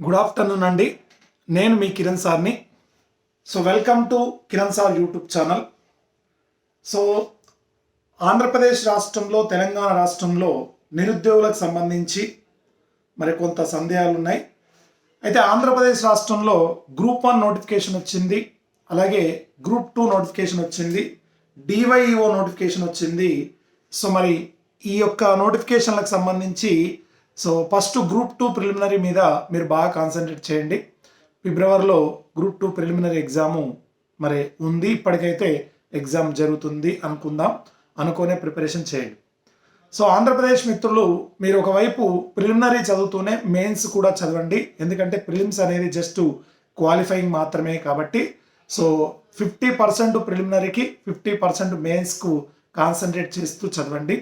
Good afternoon అండి. నేను మీ కిరణ్ సార్ని. Welcome to Kiran sir YouTube channel. So Andhra Pradesh రాష్ట్రంలో, తెలంగాణ రాష్ట్రంలో నిరుద్యోగులకు సంబంధించి మరి కొంత సందేహాలు ఉన్నాయి. అయితే ఆంధ్రప్రదేశ్ రాష్ట్రంలో గ్రూప్ 1 నోటిఫికేషన్ వచ్చింది, అలాగే గ్రూప్ 2 నోటిఫికేషన్ వచ్చింది, డివైఈఓ నోటిఫికేషన్ వచ్చింది. మరి ఈ యొక్క నోటిఫికేషన్లకు సంబంధించి ఫస్ట్ గ్రూప్ 2 ప్రిలిమినరీ మీద మీరు బాగా కాన్సన్ట్రేట్ చేయండి. ఫిబ్రవరిలో గ్రూప్ 2 ప్రిలిమినరీ ఎగ్జాము మరి ఉంది, ఇప్పటికైతే ఎగ్జామ్ జరుగుతుంది అనుకుందాం, అనుకునే ప్రిపరేషన్ చేయండి. ఆంధ్రప్రదేశ్ మిత్రులు, మీరు ఒకవైపు ప్రిలిమినరీ చదువుతూనే మెయిన్స్ కూడా చదవండి. ఎందుకంటే ప్రిలిమ్స్ అనేది జస్ట్ క్వాలిఫైయింగ్ మాత్రమే కాబట్టి 50% ప్రిలిమినరీకి 50% మెయిన్స్కు కాన్సన్ట్రేట్ చేస్తూ చదవండి.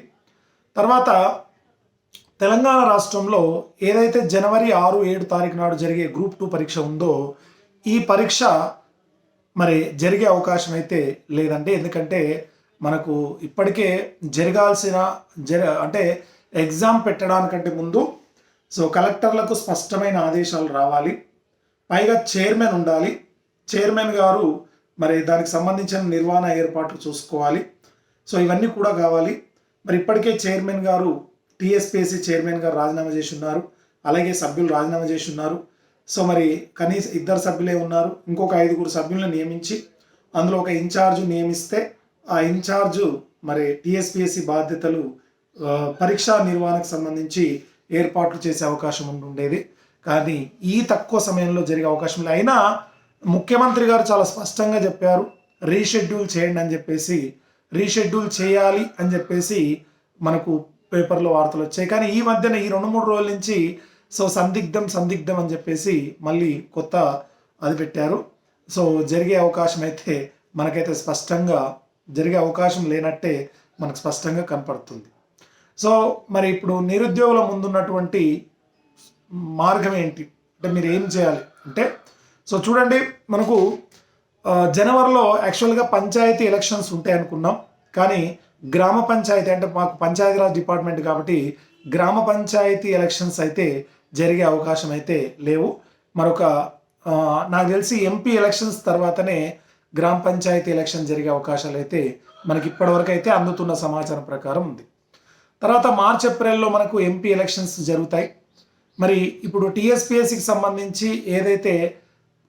తర్వాత తెలంగాణ రాష్ట్రంలో ఏదైతే జనవరి 6, 7 తారీఖు నాడు జరిగే గ్రూప్ 2 పరీక్ష ఉందో, ఈ పరీక్ష మరి జరిగే అవకాశం అయితే లేదండి. ఎందుకంటే మనకు ఇప్పటికే జరగాల్సిన అంటే ఎగ్జామ్ పెట్టడానికంటే ముందు కలెక్టర్లకు స్పష్టమైన ఆదేశాలు రావాలి. పైగా చైర్మన్ ఉండాలి. చైర్మన్ గారు మరి దానికి సంబంధించిన నిర్వహణ ఏర్పాట్లు చూసుకోవాలి. ఇవన్నీ కూడా కావాలి. మరి ఇప్పటికే చైర్మన్ గారు, టీఎస్పీఎస్సీ చైర్మన్ గారు రాజీనామా చేసి ఉన్నారు, అలాగే సభ్యులు రాజీనామా చేసి ఉన్నారు. మరి కనీసం 2 సభ్యులే ఉన్నారు. ఇంకొక 5 సభ్యులను నియమించి అందులో ఒక ఇన్ఛార్జ్ నియమిస్తే ఆ ఇన్ఛార్జు మరి టీఎస్పీఎస్సీ బాధ్యతలు పరీక్షా నిర్వహణకు సంబంధించి ఏర్పాట్లు చేసే అవకాశం ఉండేది. కానీ ఈ తక్కువ సమయంలో జరిగే అవకాశం లేదు. అయినా ముఖ్యమంత్రి గారు చాలా స్పష్టంగా చెప్పారు, రీషెడ్యూల్ చేయండి అని చెప్పేసి, రీషెడ్యూల్ చేయాలి అని చెప్పేసి మనకు పేపర్లో వార్తలు వచ్చాయి. కానీ ఈ మధ్యన ఈ 2-3 రోజుల నుంచి సందిగ్ధం అని చెప్పేసి మళ్ళీ కొత్త అది పెట్టారు. జరిగే అవకాశం అయితే మనకైతే స్పష్టంగా జరిగే అవకాశం లేనట్టే మనకు స్పష్టంగా కనపడుతుంది. మరి ఇప్పుడు నిరుద్యోగుల ముందున్నటువంటి మార్గం ఏంటి అంటే మీరు ఏం చేయాలి అంటే, చూడండి, మనకు జనవరిలో యాక్చువల్గా పంచాయతీ ఎలక్షన్స్ ఉంటాయి అనుకున్నాం. కానీ గ్రామ పంచాయతీ అంటే మాకు పంచాయతీరాజ్ డిపార్ట్మెంట్ కాబట్టి గ్రామ పంచాయతీ ఎలక్షన్స్ అయితే జరిగే అవకాశం అయితే లేవు. నాకు తెలిసి ఎంపీ ఎలక్షన్స్ తర్వాతనే గ్రామ పంచాయతీ ఎలక్షన్ జరిగే అవకాశాలు అయితే మనకి ఇప్పటివరకు అయితే అందుతున్న సమాచారం ప్రకారం ఉంది. తర్వాత మార్చ్, ఏప్రిల్లో మనకు ఎంపీ ఎలక్షన్స్ జరుగుతాయి. మరి ఇప్పుడు టీఎస్పీఎస్సీకి సంబంధించి ఏదైతే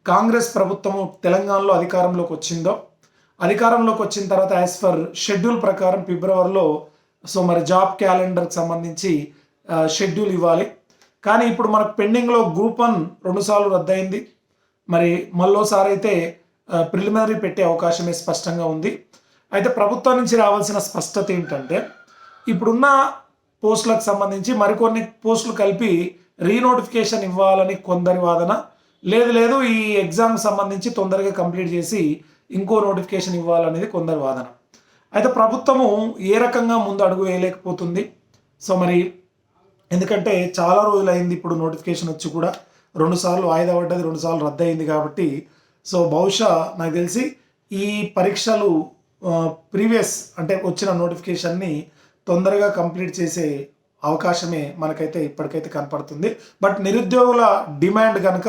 కాంగ్రెస్ ప్రభుత్వము తెలంగాణలో అధికారంలోకి వచ్చిన తర్వాత యాజ్ ఫర్ షెడ్యూల్ ప్రకారం ఫిబ్రవరిలో మరి జాబ్ క్యాలెండర్కి సంబంధించి షెడ్యూల్ ఇవ్వాలి. కానీ ఇప్పుడు మనకు పెండింగ్లో గ్రూప్ 1 2 సార్లు రద్దయింది. మరి మళ్ళోసారి అయితే ప్రిలిమినరీ పెట్టే అవకాశమే స్పష్టంగా ఉంది. అయితే ప్రభుత్వం నుంచి రావాల్సిన స్పష్టత ఏంటంటే, ఇప్పుడున్న పోస్టులకు సంబంధించి మరికొన్ని పోస్టులు కలిపి రీనోటిఫికేషన్ ఇవ్వాలని కొందరి వాదన, లేదు ఈ ఎగ్జామ్కి సంబంధించి తొందరగా కంప్లీట్ చేసి ఇంకో నోటిఫికేషన్ ఇవ్వాలనేది కొందరి వాదన. అయితే ప్రభుత్వము ఏ రకంగా ముందు అడుగు వేయలేకపోతుంది. మరి ఎందుకంటే చాలా రోజులైంది ఇప్పుడు నోటిఫికేషన్ వచ్చి కూడా, 2 సార్లు వాయిదా పడ్డది, 2 సార్లు రద్దయింది కాబట్టి బహుశా నాకు తెలిసి ఈ పరీక్షలు ప్రీవియస్ అంటే వచ్చిన నోటిఫికేషన్ని తొందరగా కంప్లీట్ చేసే అవకాశమే మనకైతే ఇప్పటికైతే కనపడుతుంది. బట్ నిరుద్యోగుల డిమాండ్ కనుక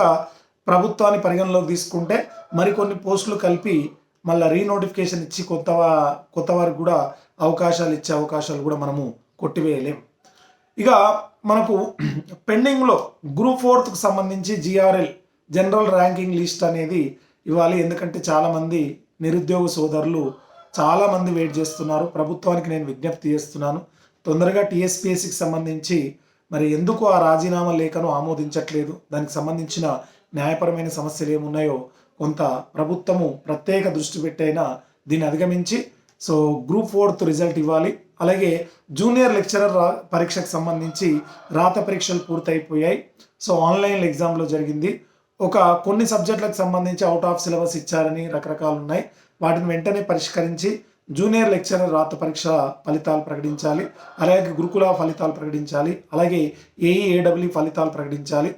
ప్రభుత్వాన్ని పరిగణలోకి తీసుకుంటే మరికొన్ని పోస్టులు కలిపి మళ్ళీ రీనోటిఫికేషన్ ఇచ్చి కొత్త వారికి కూడా ఇచ్చే అవకాశాలు కూడా మనము కొట్టివేయలేం. ఇక మనకు పెండింగ్లో గ్రూప్ 4కు సంబంధించి జిఆర్ఎల్ జనరల్ ర్యాంకింగ్ లిస్ట్ అనేది ఇవ్వాలి. ఎందుకంటే చాలామంది నిరుద్యోగ సోదరులు చాలామంది వెయిట్ చేస్తున్నారు. ప్రభుత్వానికి నేను విజ్ఞప్తి చేస్తున్నాను, తొందరగా టీఎస్పీఎస్సీకి సంబంధించి మరి ఎందుకు ఆ రాజీనామా లేఖను ఆమోదించట్లేదు, దానికి సంబంధించిన న్యాయపరమైన సమస్యలు ఏమున్నాయో కొంత ప్రభుత్వము ప్రత్యేక దృష్టి పెట్టైనా దీన్ని అధిగమించి గ్రూప్ 4 రిజల్ట్ ఇవ్వాలి. అలాగే జూనియర్ లెక్చరర్ పరీక్షకు సంబంధించి రాత పరీక్షలు పూర్తయిపోయాయి. ఆన్లైన్ ఎగ్జామ్లో జరిగింది. కొన్ని సబ్జెక్టులకు సంబంధించి అవుట్ ఆఫ్ సిలబస్ ఇచ్చారని రకరకాలు ఉన్నాయి. వాటిని వెంటనే పరిష్కరించి జూనియర్ లెక్చరర్ రాత పరీక్ష ఫలితాలు ప్రకటించాలి. అలాగే గురుకుల ఫలితాలు ప్రకటించాలి. అలాగే ఏఈఏడబ్ల్యూ ఫలితాలు ప్రకటించాలి.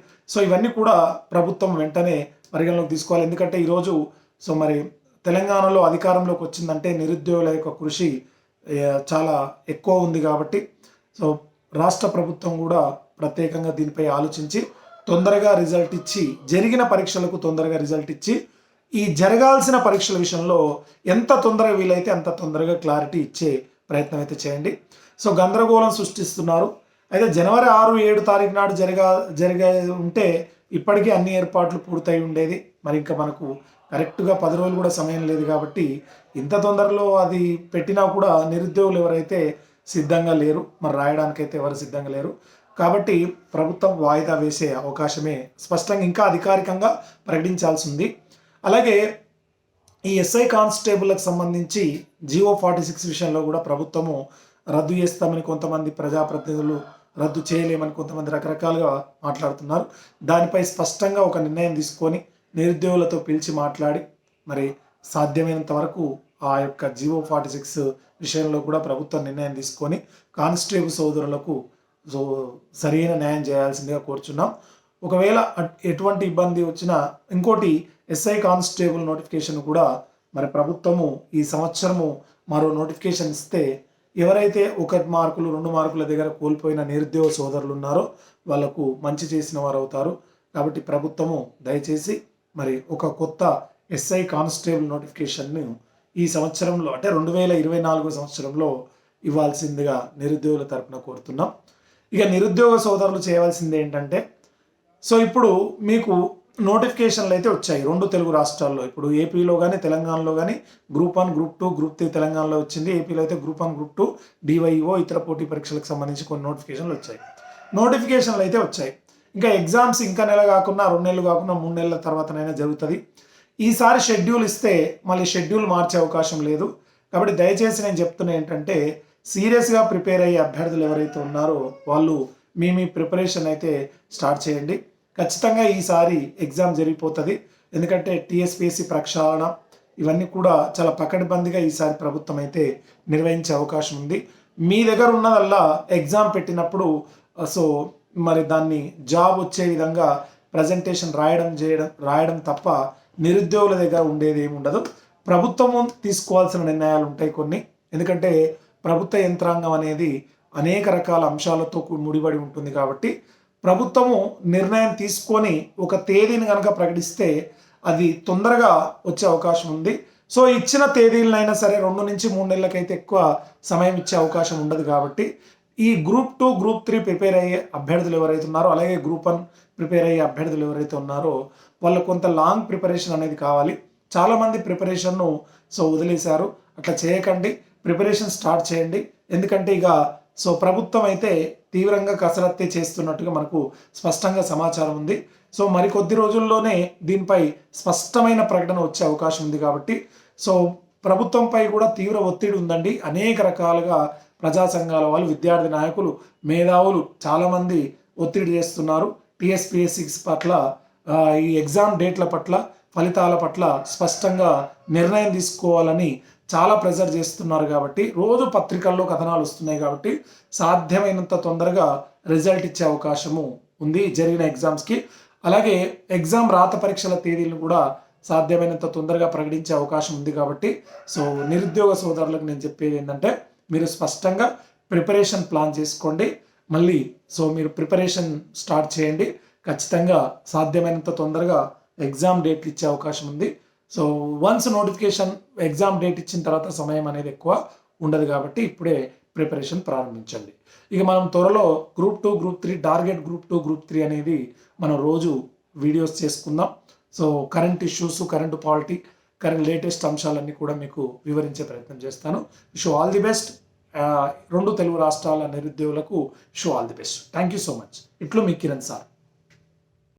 ఇవన్నీ కూడా ప్రభుత్వం వెంటనే పరిగణలోకి తీసుకోవాలి. ఎందుకంటే ఈరోజు మరి తెలంగాణలో అధికారంలోకి వచ్చిందంటే నిరుద్యోగుల యొక్క కృషి చాలా ఎక్కువ ఉంది కాబట్టి రాష్ట్ర ప్రభుత్వం కూడా ప్రత్యేకంగా దీనిపై ఆలోచించి తొందరగా రిజల్ట్ ఇచ్చి, జరిగిన పరీక్షలకు తొందరగా రిజల్ట్ ఇచ్చి, ఈ జరగాల్సిన పరీక్షల విషయంలో ఎంత తొందరగా వీలైతే అంత తొందరగా క్లారిటీ ఇచ్చే ప్రయత్నం అయితే చేయండి. సో గందరగోళం సృష్టిస్తున్నారు. అయితే జనవరి 6-7 తారీఖు నాడు జరిగే ఉంటే ఇప్పటికీ అన్ని ఏర్పాట్లు పూర్తయి ఉండేది. మరి ఇంకా మనకు కరెక్ట్గా 10 రోజులు కూడా సమయం లేదు కాబట్టి ఇంత తొందరలో అది పెట్టినా కూడా నిరుద్యోగులు ఎవరైతే సిద్ధంగా లేరు, మరి రాయడానికైతే ఎవరు సిద్ధంగా లేరు. కాబట్టి ప్రభుత్వం వాయిదా వేసే అవకాశమే స్పష్టంగా ఇంకా అధికారికంగా ప్రకటించాల్సి ఉంది. అలాగే ఈ ఎస్ఐ కానిస్టేబుల్కి సంబంధించి జియో 46 విషయంలో కూడా ప్రభుత్వము రద్దు చేస్తామని కొంతమంది ప్రజాప్రతినిధులు, రద్దు చేయలేమని కొంతమంది రకరకాలుగా మాట్లాడుతున్నారు. దానిపై స్పష్టంగా ఒక నిర్ణయం తీసుకొని నిరుద్యోగులతో పిలిచి మాట్లాడి మరి సాధ్యమైనంత వరకు ఆ యొక్క జియో 46 విషయంలో కూడా ప్రభుత్వం నిర్ణయం తీసుకొని కానిస్టేబుల్ సోదరులకు సరైన న్యాయం చేయాల్సిందిగా కోరుచున్నాం. ఒకవేళ ఎటువంటి ఇబ్బంది వచ్చినా ఇంకోటి ఎస్ఐ కానిస్టేబుల్ నోటిఫికేషన్ కూడా మరి ప్రభుత్వము ఈ సంవత్సరము మరో నోటిఫికేషన్ ఇస్తే ఎవరైతే 1 మార్కులు 2 మార్కుల దగ్గర కోల్పోయిన నిరుద్యోగ సోదరులు ఉన్నారో వాళ్లకు మంచి చేసిన వారు అవుతారు. కాబట్టి ప్రభుత్వము దయచేసి మరి ఒక కొత్త ఎస్ఐ కానిస్టేబుల్ నోటిఫికేషన్ను ఈ సంవత్సరంలో అంటే 2024 సంవత్సరంలో ఇవ్వాల్సిందిగా నిరుద్యోగుల తరపున కోరుతున్నాం. ఇక నిరుద్యోగ సోదరులు చేయవలసింది ఏంటంటే, సో ఇప్పుడు మీకు నోటిఫికేషన్లు అయితే వచ్చాయి 2 తెలుగు రాష్ట్రాల్లో. ఇప్పుడు ఏపీలో కానీ తెలంగాణలో కానీ గ్రూప్ 1, గ్రూప్ 2, గ్రూప్ 3 తెలంగాణలో వచ్చింది. ఏపీలో అయితే గ్రూప్ 1, గ్రూప్ 2, డివైఓ ఇతర పోటీ పరీక్షలకు సంబంధించి కొన్ని నోటిఫికేషన్లు వచ్చాయి. నోటిఫికేషన్లు అయితే వచ్చాయి. ఇంకా ఎగ్జామ్స్ ఇంకా నెల కాకుండా 2 నెలలు కాకుండా 3 నెలల తర్వాతనైనా జరుగుతుంది. ఈసారి షెడ్యూల్ ఇస్తే మళ్ళీ షెడ్యూల్ మార్చే అవకాశం లేదు. కాబట్టి దయచేసి నేను చెప్తున్నా ఏంటంటే, సీరియస్గా ప్రిపేర్ అయ్యే అభ్యర్థులు ఎవరైతే ఉన్నారో వాళ్ళు మీ ప్రిపరేషన్ అయితే స్టార్ట్ చేయండి. ఖచ్చితంగా ఈసారి ఎగ్జామ్ జరిగిపోతుంది. ఎందుకంటే టీఎస్పీఎస్సీ ప్రక్షాళన ఇవన్నీ కూడా చాలా పకడ్బందీగా ఈసారి ప్రభుత్వం అయితే నిర్వహించే అవకాశం ఉంది. మీ దగ్గర ఉన్నదల్లా ఎగ్జామ్ పెట్టినప్పుడు సో మరి దాన్ని జాబ్ వచ్చే విధంగా ప్రజెంటేషన్ రాయడం తప్ప నిరుద్యోగుల దగ్గర ఉండేది ఏమి ఉండదు. ప్రభుత్వము తీసుకోవాల్సిన నిర్ణయాలు ఉంటాయి కొన్ని. ఎందుకంటే ప్రభుత్వ యంత్రాంగం అనేది అనేక రకాల అంశాలతో ముడిపడి ఉంటుంది. కాబట్టి ప్రభుత్వము నిర్ణయం తీసుకొని ఒక తేదీని కనుక ప్రకటిస్తే అది తొందరగా వచ్చే అవకాశం ఉంది. సో ఇచ్చిన తేదీలనైనా సరే 2 నుంచి 3 నెలలకైతే ఎక్కువ సమయం ఇచ్చే అవకాశం ఉండదు. కాబట్టి ఈ గ్రూప్ 2, గ్రూప్ 3 ప్రిపేర్ అయ్యే అభ్యర్థులు ఎవరైతే ఉన్నారో, అలాగే గ్రూప్ 1 ప్రిపేర్ అయ్యే అభ్యర్థులు ఎవరైతే ఉన్నారో వాళ్ళు కొంత లాంగ్ ప్రిపరేషన్ అనేది కావాలి. చాలామంది ప్రిపరేషన్ను వదిలేశారు. అట్లా చేయకండి, ప్రిపరేషన్ స్టార్ట్ చేయండి. ఎందుకంటే ఇక ప్రభుత్వం అయితే తీవ్రంగా కసరత్తే చేస్తున్నట్టుగా మనకు స్పష్టంగా సమాచారం ఉంది. మరికొద్ది రోజుల్లోనే దీనిపై స్పష్టమైన ప్రకటన వచ్చే అవకాశం ఉంది. కాబట్టి ప్రభుత్వంపై కూడా తీవ్ర ఒత్తిడి ఉందండి. అనేక రకాలుగా ప్రజా సంఘాల వాళ్ళు, విద్యార్థి నాయకులు, మేధావులు చాలామంది ఒత్తిడి చేస్తున్నారు. టీఎస్పీఎస్సీ పట్ల, ఈ ఎగ్జామ్ డేట్ల పట్ల, ఫలితాల పట్ల స్పష్టంగా నిర్ణయం తీసుకోవాలని చాలా ప్రెజర్ చేస్తున్నారు. కాబట్టి రోజు పత్రికల్లో కథనాలు వస్తున్నాయి. కాబట్టి సాధ్యమైనంత తొందరగా రిజల్ట్ ఇచ్చే అవకాశము ఉంది జరిగిన ఎగ్జామ్స్కి. అలాగే ఎగ్జామ్ రాత పరీక్షల తేదీలను కూడా సాధ్యమైనంత తొందరగా ప్రకటించే అవకాశం ఉంది. కాబట్టి నిరుద్యోగ సోదరులకు నేను చెప్పేది ఏంటంటే, మీరు స్పష్టంగా ప్రిపరేషన్ ప్లాన్ చేసుకోండి. మళ్ళీ మీరు ప్రిపరేషన్ స్టార్ట్ చేయండి. ఖచ్చితంగా సాధ్యమైనంత తొందరగా ఎగ్జామ్ డేట్లు ఇచ్చే అవకాశం ఉంది. వన్స్ నోటిఫికేషన్ ఎగ్జామ్ డేట్ ఇచ్చిన తర్వాత సమయం అనేది ఎక్కువ ఉండదు. కాబట్టి ఇప్పుడే ప్రిపరేషన్ ప్రారంభించండి. ఇక మనం త్వరలో group 2, group 3, target group 2, group 3 అనేది మనం రోజు వీడియోస్ చేసుకుందాం. Current issues, current polity, latest అంశాలన్నీ కూడా మీకు వివరించే ప్రయత్నం చేస్తాను. Wish all the best. 2 Telugu రాష్ట్రాల నిరుద్యోగులకు wish all the best. Thank you so much. ఇట్లు మీ కిరణ్ సార్.